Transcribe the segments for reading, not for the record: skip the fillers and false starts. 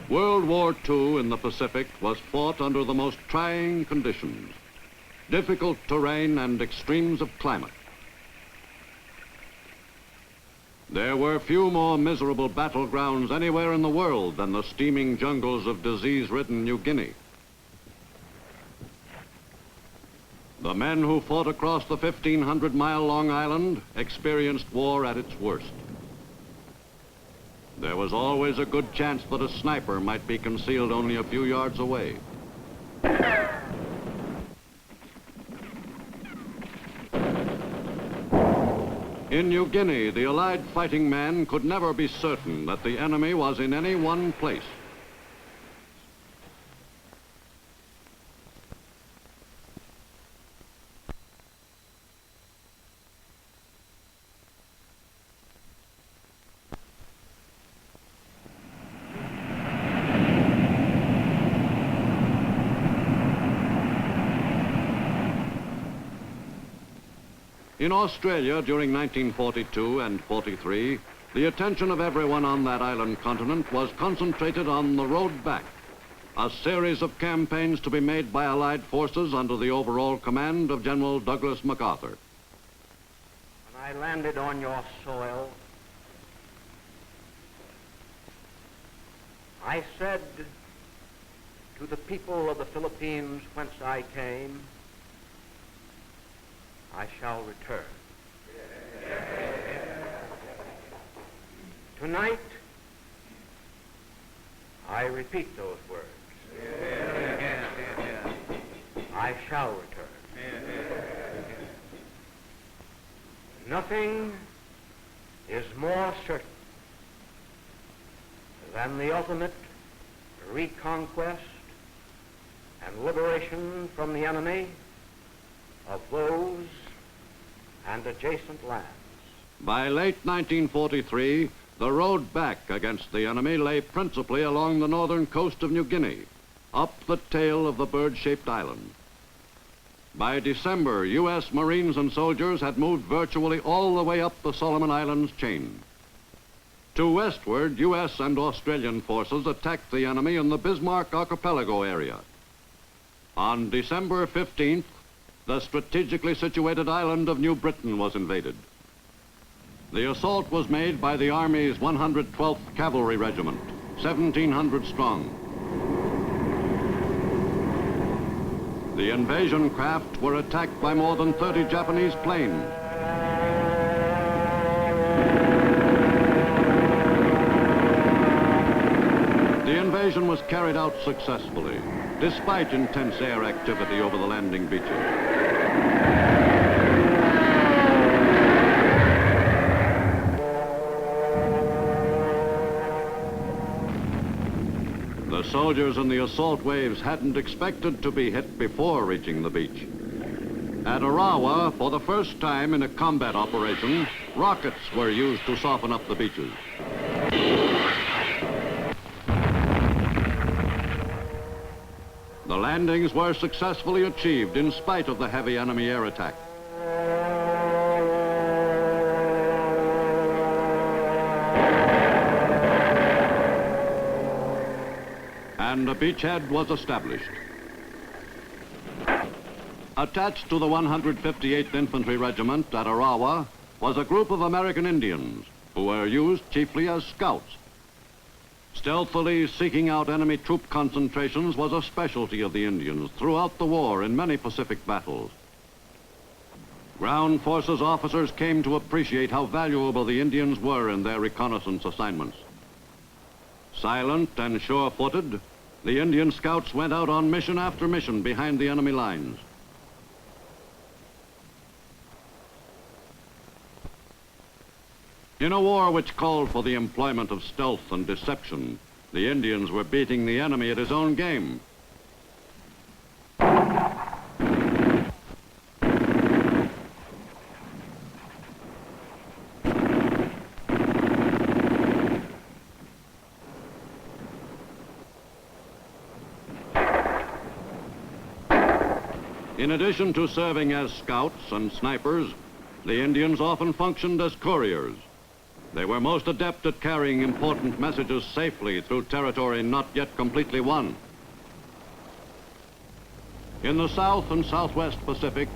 World War II in the Pacific was fought under the most trying conditions, difficult terrain and extremes of climate. There were few more miserable battlegrounds anywhere in the world than the steaming jungles of disease-ridden New Guinea. The men who fought across the 1,500-mile-long island experienced war at its worst. There was always a good chance that a sniper might be concealed only a few yards away. In New Guinea, the Allied fighting man could never be certain that the enemy was in any one place. In Australia during 1942 and 43, the attention of everyone on that island continent was concentrated on the road back, a series of campaigns to be made by Allied forces under the overall command of General Douglas MacArthur. When I landed on your soil, I said to the people of the Philippines whence I came, I shall return. Tonight, I repeat those words. I shall return. Nothing is more certain than the ultimate reconquest and liberation from the enemy of those and adjacent lands. By late 1943, the road back against the enemy lay principally along the northern coast of New Guinea, up the tail of the bird-shaped island. By December, U.S. Marines and soldiers had moved virtually all the way up the Solomon Islands chain. To westward, U.S. and Australian forces attacked the enemy in the Bismarck Archipelago area. On December 15th, the strategically situated island of New Britain was invaded. The assault was made by the Army's 112th Cavalry Regiment, 1,700 strong. The invasion craft were attacked by more than 30 Japanese planes. The invasion was carried out successfully, despite intense air activity over the landing beaches. The soldiers in the assault waves hadn't expected to be hit before reaching the beach. At Arawa, for the first time in a combat operation, rockets were used to soften up the beaches. The landings were successfully achieved in spite of the heavy enemy air attack. And a beachhead was established. Attached to the 158th Infantry Regiment at Arawa was a group of American Indians who were used chiefly as scouts. Stealthily seeking out enemy troop concentrations was a specialty of the Indians throughout the war in many Pacific battles. Ground forces officers came to appreciate how valuable the Indians were in their reconnaissance assignments. Silent and sure-footed, the Indian scouts went out on mission after mission behind the enemy lines. In a war which called for the employment of stealth and deception, the Indians were beating the enemy at his own game. In addition to serving as scouts and snipers, the Indians often functioned as couriers. They were most adept at carrying important messages safely through territory not yet completely won. In the South and Southwest Pacific,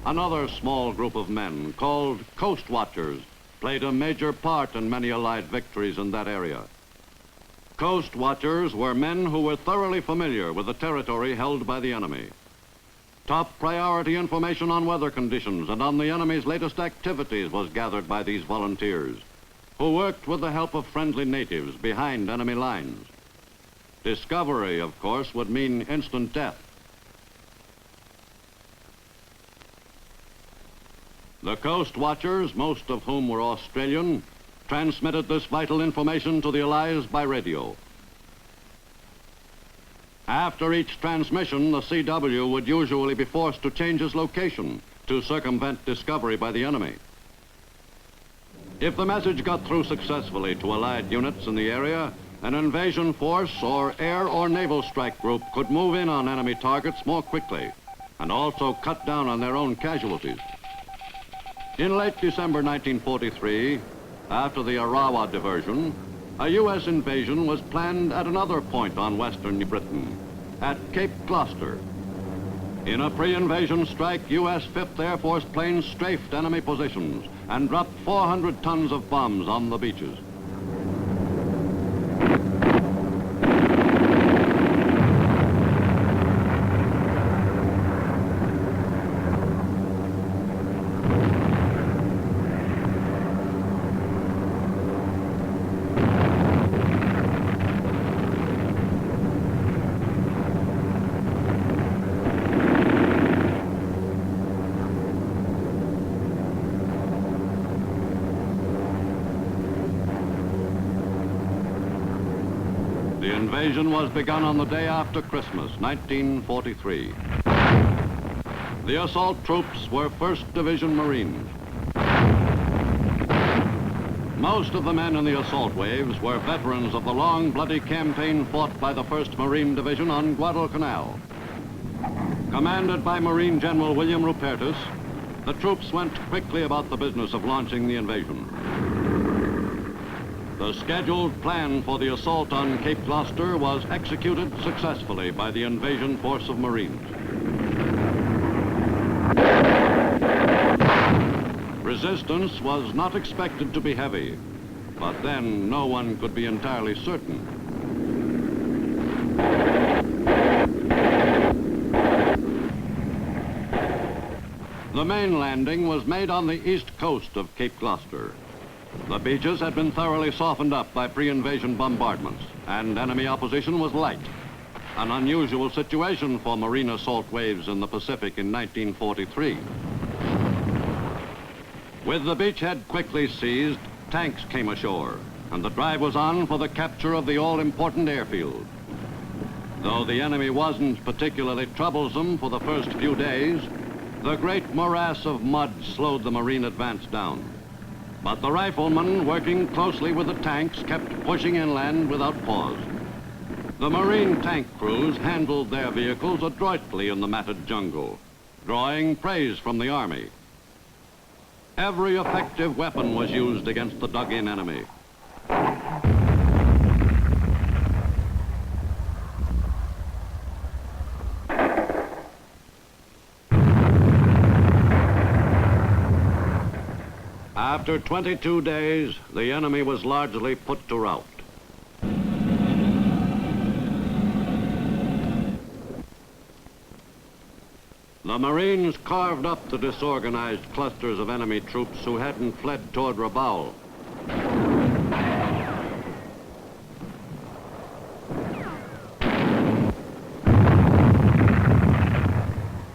another small group of men called Coast Watchers played a major part in many Allied victories in that area. Coast Watchers were men who were thoroughly familiar with the territory held by the enemy. Top priority information on weather conditions and on the enemy's latest activities was gathered by these volunteers, who worked with the help of friendly natives behind enemy lines. Discovery, of course, would mean instant death. The Coast Watchers, most of whom were Australian, transmitted this vital information to the Allies by radio. After each transmission, the CW would usually be forced to change its location to circumvent discovery by the enemy. If the message got through successfully to Allied units in the area, an invasion force or air or naval strike group could move in on enemy targets more quickly and also cut down on their own casualties. In late December 1943, after the Arawa diversion, a U.S. invasion was planned at another point on western New Britain, at Cape Gloucester. In a pre-invasion strike, U.S. 5th Air Force planes strafed enemy positions and dropped 400 tons of bombs on the beaches. The invasion was begun on the day after Christmas, 1943. The assault troops were 1st Division Marines. Most of the men in the assault waves were veterans of the long, bloody campaign fought by the 1st Marine Division on Guadalcanal. Commanded by Marine General William Rupertus, the troops went quickly about the business of launching the invasion. The scheduled plan for the assault on Cape Gloucester was executed successfully by the invasion force of Marines. Resistance was not expected to be heavy, but then no one could be entirely certain. The main landing was made on the east coast of Cape Gloucester. The beaches had been thoroughly softened up by pre-invasion bombardments, and enemy opposition was light, an unusual situation for marine assault waves in the Pacific in 1943. With the beachhead quickly seized, tanks came ashore, and the drive was on for the capture of the all-important airfield. Though the enemy wasn't particularly troublesome for the first few days, the great morass of mud slowed the Marine advance down. But the riflemen, working closely with the tanks, kept pushing inland without pause. The Marine tank crews handled their vehicles adroitly in the matted jungle, drawing praise from the Army. Every effective weapon was used against the dug-in enemy. After 22 days, the enemy was largely put to rout. The Marines carved up the disorganized clusters of enemy troops who hadn't fled toward Rabaul.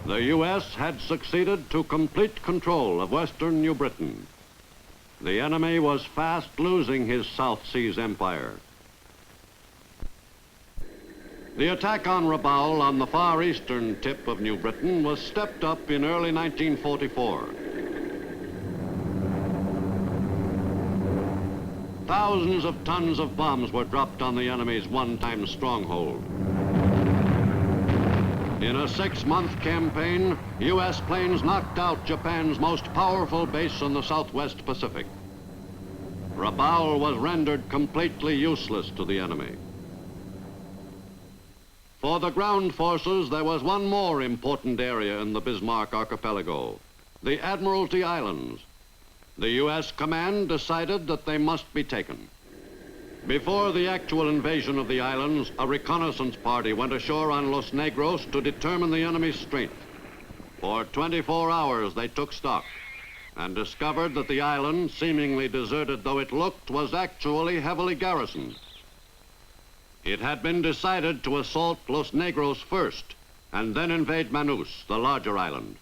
The U.S. had succeeded to complete control of western New Britain. The enemy was fast losing his South Seas empire. The attack on Rabaul on the far eastern tip of New Britain was stepped up in early 1944. Thousands of tons of bombs were dropped on the enemy's one-time stronghold. In a 6-month campaign, U.S. planes knocked out Japan's most powerful base in the Southwest Pacific. Rabaul was rendered completely useless to the enemy. For the ground forces, there was one more important area in the Bismarck archipelago, the Admiralty Islands. The U.S. command decided that they must be taken. Before the actual invasion of the islands, a reconnaissance party went ashore on Los Negros to determine the enemy's strength. For 24 hours, they took stock and discovered that the island, seemingly deserted though it looked, was actually heavily garrisoned. It had been decided to assault Los Negros first and then invade Manus, the larger island.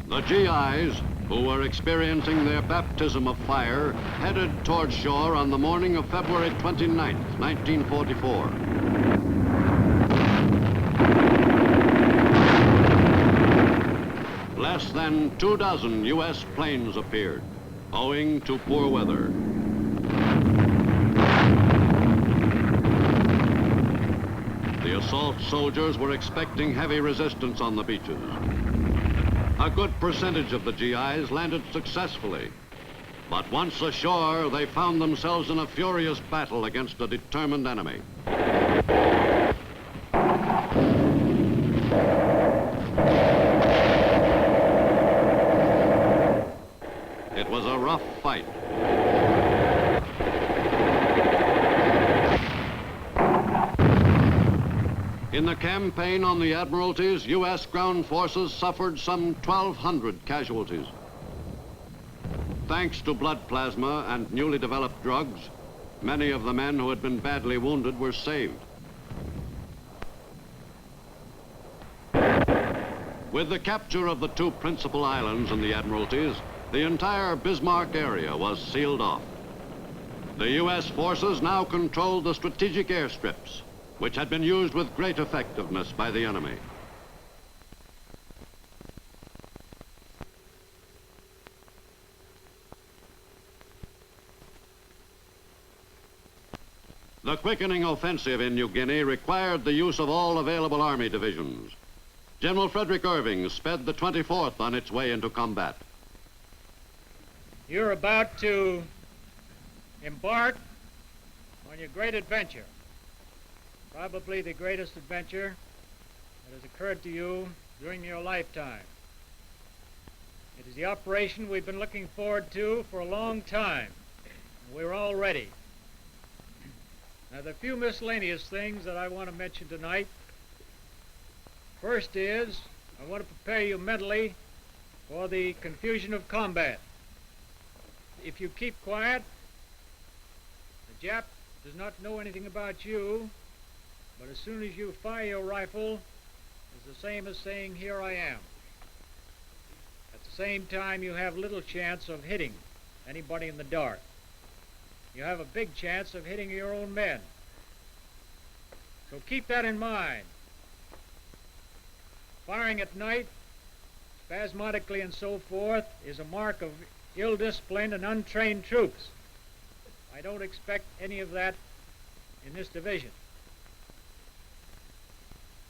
The GIs, who were experiencing their baptism of fire, headed toward shore on the morning of February 29th, 1944. Less than 24 U.S. planes appeared, owing to poor weather. The assault soldiers were expecting heavy resistance on the beaches. A good percentage of the GIs landed successfully, but once ashore, they found themselves in a furious battle against a determined enemy. It was a rough fight. In the campaign on the Admiralties, U.S. ground forces suffered some 1,200 casualties. Thanks to blood plasma and newly developed drugs, many of the men who had been badly wounded were saved. With the capture of the two principal islands in the Admiralties, the entire Bismarck area was sealed off. The U.S. forces now controlled the strategic airstrips, which had been used with great effectiveness by the enemy. The quickening offensive in New Guinea required the use of all available army divisions. General Frederick Irving sped the 24th on its way into combat. You're about to embark on your great adventure. Probably the greatest adventure that has occurred to you during your lifetime. It is the operation we've been looking forward to for a long time, and we're all ready. Now, there are a few miscellaneous things that I want to mention tonight. First is, I want to prepare you mentally for the confusion of combat. If you keep quiet, the Jap does not know anything about you, but as soon as you fire your rifle, it's the same as saying, "Here I am." At the same time, you have little chance of hitting anybody in the dark. You have a big chance of hitting your own men. So keep that in mind. Firing at night, spasmodically and so forth, is a mark of ill-disciplined and untrained troops. I don't expect any of that in this division.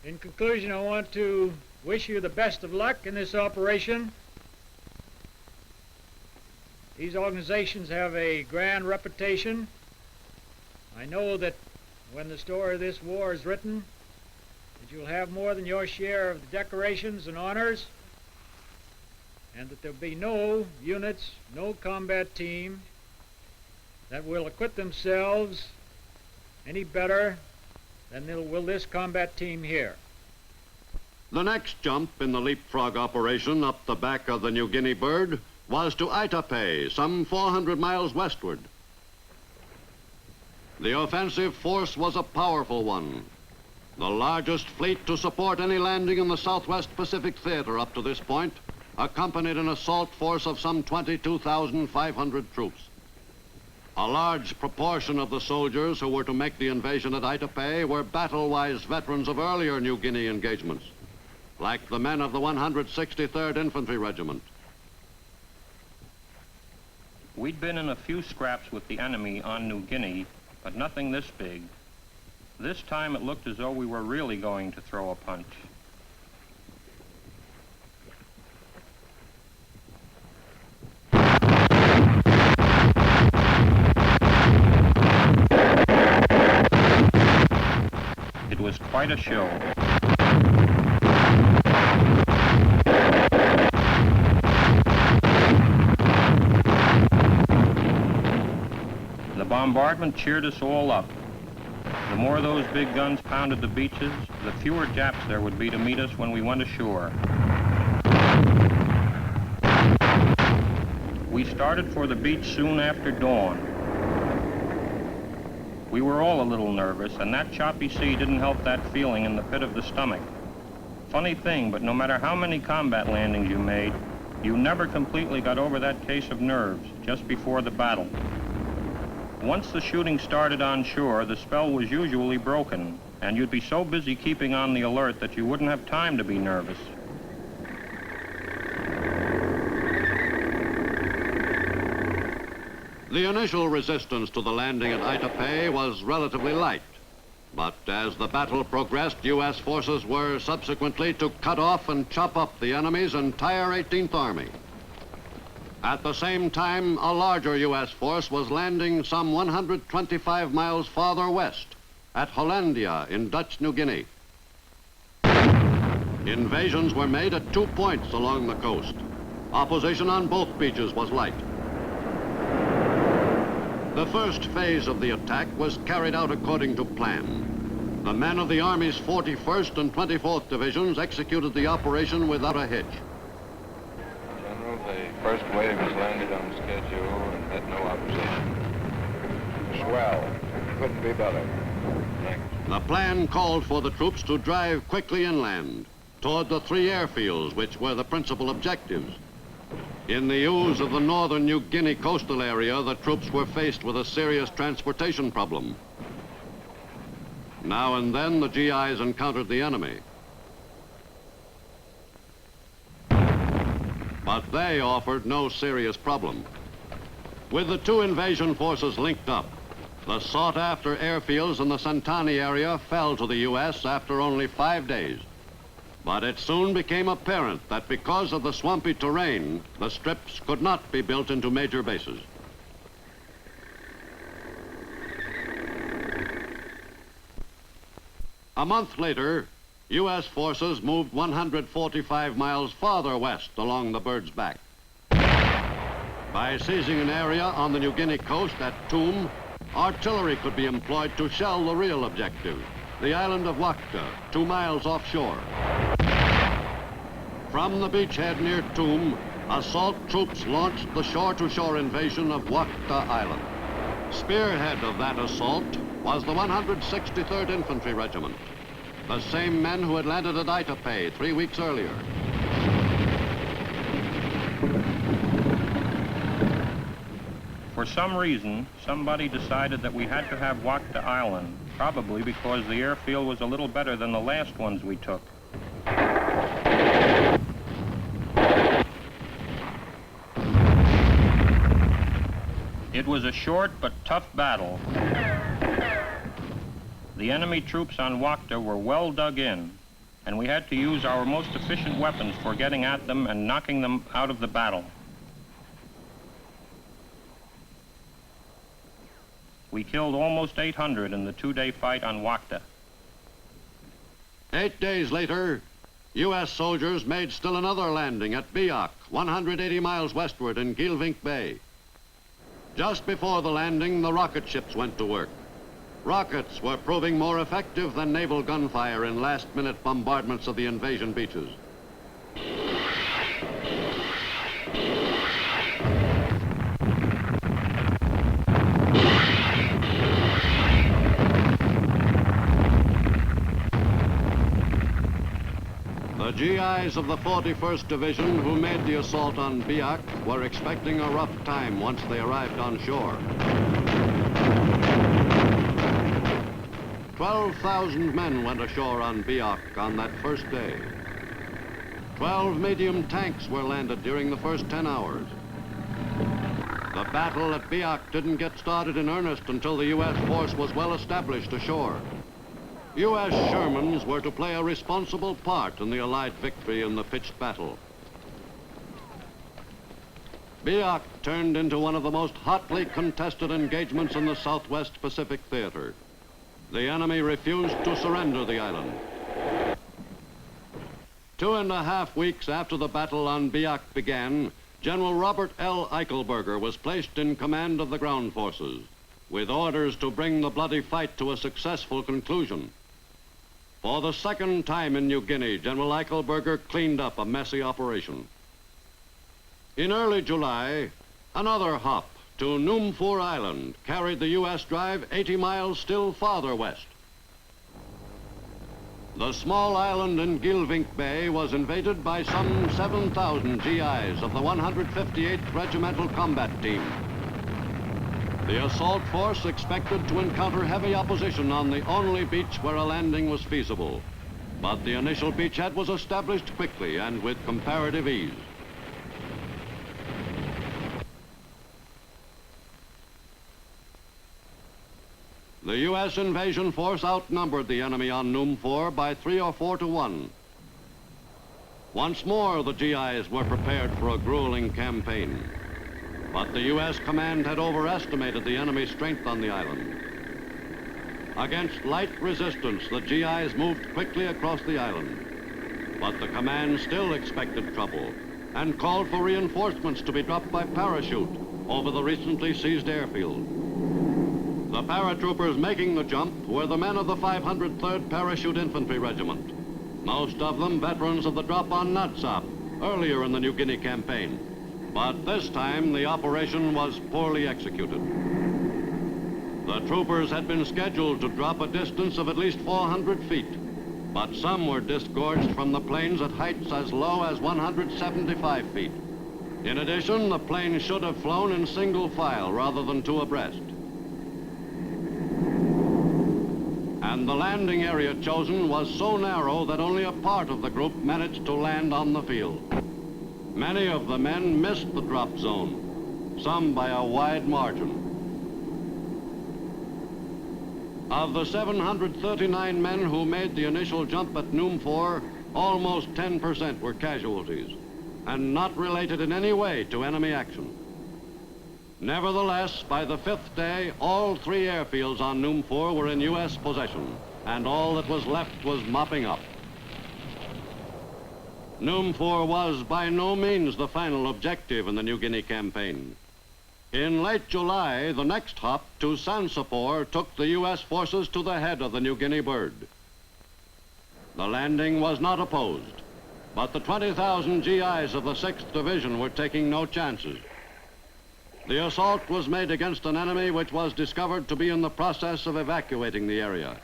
In conclusion, I want to wish you the best of luck in this operation. These organizations have a grand reputation. I know that when the story of this war is written, that you'll have more than your share of the decorations and honors, and that there'll be no units, no combat team that will acquit themselves any better than will this combat team here. The next jump in the leapfrog operation up the back of the New Guinea bird was to Aitape, some 400 miles westward. The offensive force was a powerful one, the largest fleet to support any landing in the Southwest Pacific Theater up to this point, accompanied an assault force of some 22,500 troops. A large proportion of the soldiers who were to make the invasion at Aitape were battle-wise veterans of earlier New Guinea engagements, like the men of the 163rd Infantry Regiment. We'd been in a few scraps with the enemy on New Guinea, but nothing this big. This time it looked as though we were really going to throw a punch. quite a show. The bombardment cheered us all up. The more those big guns pounded the beaches, the fewer Japs there would be to meet us when we went ashore. We started for the beach soon after dawn. We were all a little nervous, and that choppy sea didn't help that feeling in the pit of the stomach. Funny thing, but no matter how many combat landings you made, you never completely got over that case of nerves just before the battle. Once the shooting started on shore, the spell was usually broken, and you'd be so busy keeping on the alert that you wouldn't have time to be nervous. The initial resistance to the landing at Itapé was relatively light, but as the battle progressed, U.S. forces were subsequently to cut off and chop up the enemy's entire 18th Army. At the same time, a larger U.S. force was landing some 125 miles farther west at Hollandia in Dutch New Guinea. Invasions were made at 2 points along the coast. Opposition on both beaches was light. The first phase of the attack was carried out according to plan. The men of the Army's 41st and 24th Divisions executed the operation without a hitch. General, the first wave was landed on schedule and had no opposition. Swell. Couldn't be better. Thanks. The plan called for the troops to drive quickly inland toward the 3 airfields, which were the principal objectives. In the ooze of the northern New Guinea coastal area, the troops were faced with a serious transportation problem. Now and then, the GIs encountered the enemy. But they offered no serious problem. With the 2 invasion forces linked up, the sought-after airfields in the Santani area fell to the U.S. after only 5 days. But it soon became apparent that because of the swampy terrain, the strips could not be built into major bases. A month later, U.S. forces moved 145 miles farther west along the Bird's Back. By seizing an area on the New Guinea coast at Toom, artillery could be employed to shell the real objective, the island of Wakde, 2 miles offshore. From the beachhead near Toom, assault troops launched the shore-to-shore invasion of Wakde Island. Spearhead of that assault was the 163rd Infantry Regiment, the same men who had landed at Itapé 3 weeks earlier. For some reason, somebody decided that we had to have Wakde Island, probably because the airfield was a little better than the last ones we took. It was a short but tough battle. The enemy troops on Wakde were well dug in, and we had to use our most efficient weapons for getting at them and knocking them out of the battle. We killed almost 800 in the 2-day fight on Wakde. 8 days later, U.S. soldiers made still another landing at Biak, 180 miles westward in Milne Bay. Just before the landing, the rocket ships went to work. Rockets were proving more effective than naval gunfire in last-minute bombardments of the invasion beaches. The GIs of the 41st Division who made the assault on Biak were expecting a rough time once they arrived on shore. 12,000 men went ashore on Biak on that first day. 12 medium tanks were landed during the first 10 hours. The battle at Biak didn't get started in earnest until the U.S. force was well established ashore. U.S. Shermans were to play a responsible part in the Allied victory in the pitched battle. Biak turned into one of the most hotly contested engagements in the Southwest Pacific Theater. the enemy refused to surrender the island. 2.5 weeks after the battle on Biak began, General Robert L. Eichelberger was placed in command of the ground forces, with orders to bring the bloody fight to a successful conclusion. For the second time in New Guinea, General Eichelberger cleaned up a messy operation. In early July, another hop to Numfor Island carried the U.S. drive 80 miles still farther west. The small island in Milne Bay was invaded by some 7,000 GIs of the 158th Regimental Combat Team. The assault force expected to encounter heavy opposition on the only beach where a landing was feasible, but the initial beachhead was established quickly and with comparative ease. The U.S. invasion force outnumbered the enemy on Numfor by 3 or 4 to 1. Once more, the GIs were prepared for a grueling campaign. But the U.S. command had overestimated the enemy's strength on the island. Against light resistance, the GIs moved quickly across the island. But the command still expected trouble and called for reinforcements to be dropped by parachute over the recently seized airfield. The paratroopers making the jump were the men of the 503rd Parachute Infantry Regiment, most of them veterans of the drop on Natsap earlier in the New Guinea campaign. But this time, the operation was poorly executed. The troopers had been scheduled to drop a distance of at least 400 feet, but some were disgorged from the planes at heights as low as 175 feet. In addition, the plane should have flown in single file rather than two abreast. And the landing area chosen was so narrow that only a part of the group managed to land on the field. Many of the men missed the drop zone, some by a wide margin. Of the 739 men who made the initial jump at Numfor, almost 10% were casualties, and not related in any way to enemy action. Nevertheless, by the 5th day, all 3 airfields on Numfor were in U.S. possession, and all that was left was mopping up. Numfor was by no means the final objective in the New Guinea campaign. In late July, the next hop to Sansapor took the U.S. forces to the head of the New Guinea bird. The landing was not opposed, but the 20,000 GIs of the 6th Division were taking no chances. The assault was made against an enemy which was discovered to be in the process of evacuating the area.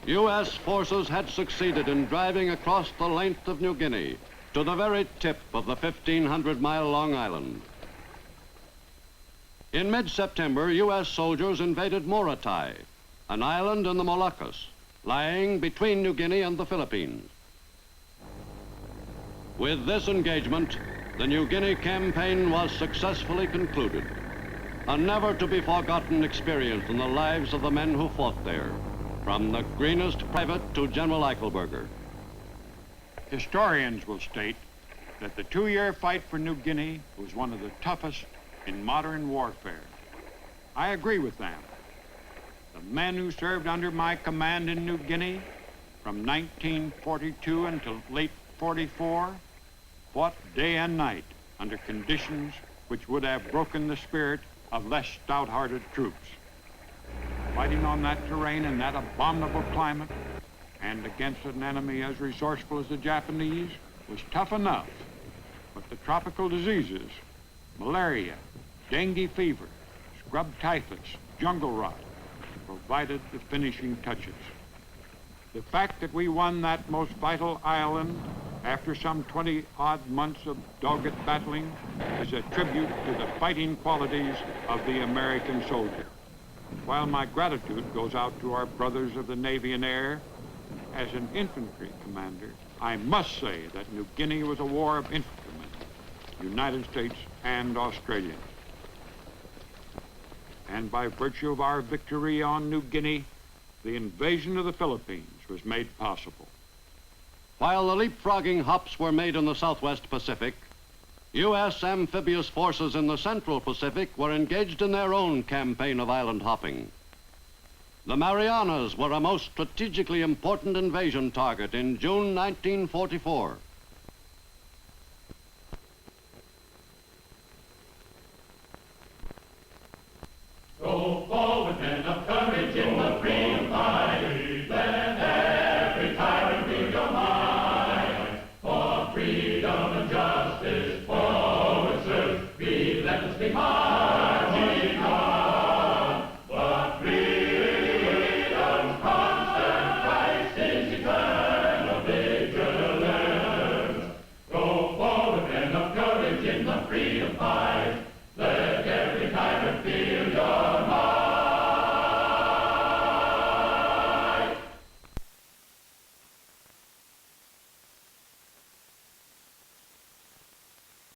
U.S. forces had succeeded in driving across the length of New Guinea to the very tip of the 1,500-mile-long island. In mid-September, U.S. soldiers invaded Morotai, an island in the Moluccas, lying between New Guinea and the Philippines. With this engagement, the New Guinea campaign was successfully concluded, a never-to-be-forgotten experience in the lives of the men who fought there, from the greenest private to General Eichelberger. Historians will state that the 2-year fight for New Guinea was one of the toughest in modern warfare. I agree with them. The men who served under my command in New Guinea from 1942 until late 44 fought day and night under conditions which would have broken the spirit of less stout-hearted troops. Fighting on that terrain in that abominable climate and against an enemy as resourceful as the Japanese was tough enough, but the tropical diseases, malaria, dengue fever, scrub typhus, jungle rot, provided the finishing touches. The fact that we won that most vital island after some 20-odd months of dogged battling is a tribute to the fighting qualities of the American soldier. While my gratitude goes out to our brothers of the Navy and Air, as an infantry commander, I must say that New Guinea was a war of infantrymen, United States and Australians. And by virtue of our victory on New Guinea, the invasion of the Philippines was made possible. While the leapfrogging hops were made in the Southwest Pacific, U.S. amphibious forces in the Central Pacific were engaged in their own campaign of island hopping. The Marianas were a most strategically important invasion target in June 1944. Go forward, men of courage in the freedom fight. Let every tyrant feel your might. For freedom and justice, forward surge, relentless behind.